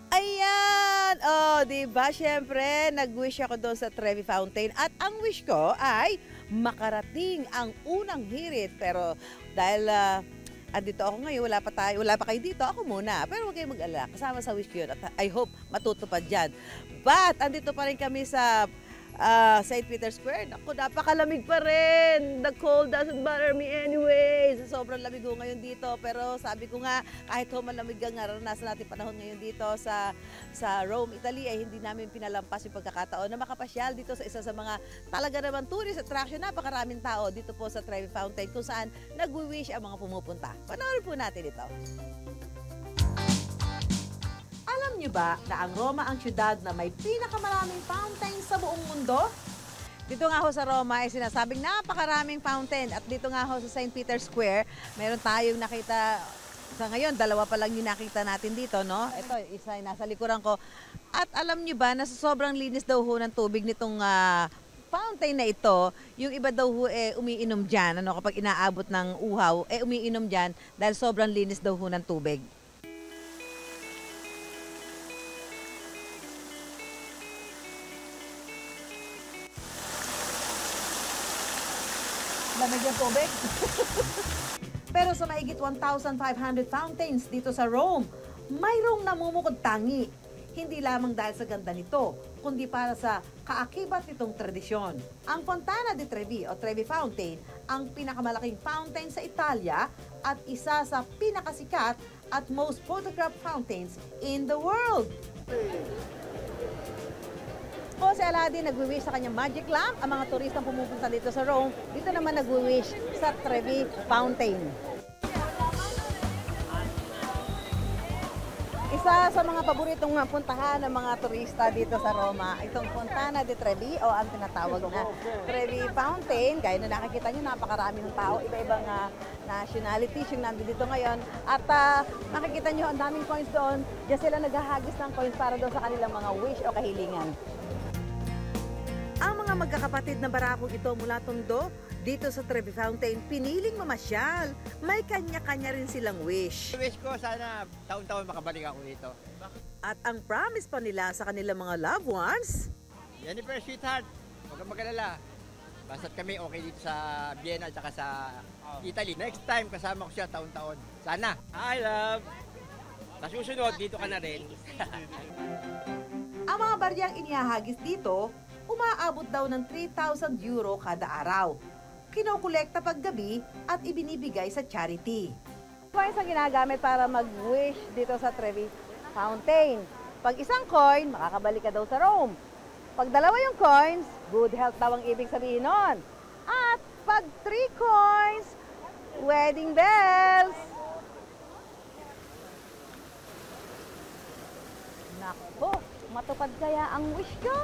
Ayan! Oh, 'di ba? Siyempre, nag-wish ako doon sa Trevi Fountain at ang wish ko ay makarating ang unang hirit. Pero dahil andito ako ngayon, wala pa kayo dito, ako muna. Pero huwag kayong mag-alala, kasama sa wish ko yun at I hope matutupad yan. But andito pa rin kami sa St. Peter's Square. Naku, napakalamig pa rin. The cold doesn't bother me anyways. Sobrang lamig ko ngayon dito. Pero sabi ko nga, kahit malamig ang naranasan natin panahon ngayon dito sa Rome, Italy, ay hindi namin pinalampas yung pagkakataon na makapasyal dito sa isa sa mga talaga naman tourist attraction. Napakaraming tao dito po sa Trevi Fountain kung saan nagwi-wish ang mga pumupunta. Panoorin po natin ito. Alam niyo ba na ang Roma ang siyudad na may pinakamaraming fountain sa buong mundo? Dito nga ho sa Roma ay sinasabing napakaraming fountain at dito nga ho sa St. Peter's Square, meron tayong nakita sa ngayon, dalawa pa lang yung nakita natin dito, no? Ito, isa ay nasa likuran ko. At alam niyo ba na sa sobrang linis daw ho ng tubig nitong fountain na ito, yung iba daw ho umiinom dyan, ano, kapag inaabot ng uhaw, umiinom dyan dahil sobrang linis daw ho ng tubig. Lamig yung tubig. Pero sa mahigit 1,500 fountains dito sa Rome, mayroong namumukod tangi. Hindi lamang dahil sa ganda nito, kundi para sa kaakibat nitong tradisyon. Ang Fontana di Trevi o Trevi Fountain, ang pinakamalaking fountain sa Italia at isa sa pinakasikat at most photographed fountains in the world. Jose Aladi nagwi-wish sa kanyang magic lamp. Ang mga turistang pumupunta dito sa Rome, dito naman nagwi-wish sa Trevi Fountain. Isa sa mga paboritong puntahan ng mga turista dito sa Roma, itong Fontana di Trevi o ang tinatawag na Trevi Fountain. Gaya na nakikita nyo, napakarami ng tao, iba-ibang nationalities yung nandito ngayon. At nakikita nyo, ang daming coins doon. Diyan sila naghahagis ng coins para doon sa kanilang mga wish o kahilingan. Ang mga magkakapatid na barakong ito mula Tondo, dito sa Trevi Fountain, piniling mamasyal. May kanya-kanya rin silang wish. Wish ko sana taon-taon makabalik ako dito. At ang promise pa nila sa kanilang mga loved ones, Jennifer, sweetheart, huwag kang mag-alala. Basta't kami okay dito sa Vienna at saka sa Italy. Next time, kasama ko siya taon-taon. Sana. Hi, love! Sa susunod, dito ka na rin. ang mga baryang inihahagis dito, umaabot daw ng 3,000 euro kada araw. Kinokolekta paggabi at ibinibigay sa charity. Coins ang ginagamit para mag-wish dito sa Trevi Fountain. Pag isang coin, makakabalik ka daw sa Rome. Pag dalawa yung coins, good health daw ang ibig sabihin nun. At pag 3 coins, wedding bells. Naku, matupad kaya ang wish ko?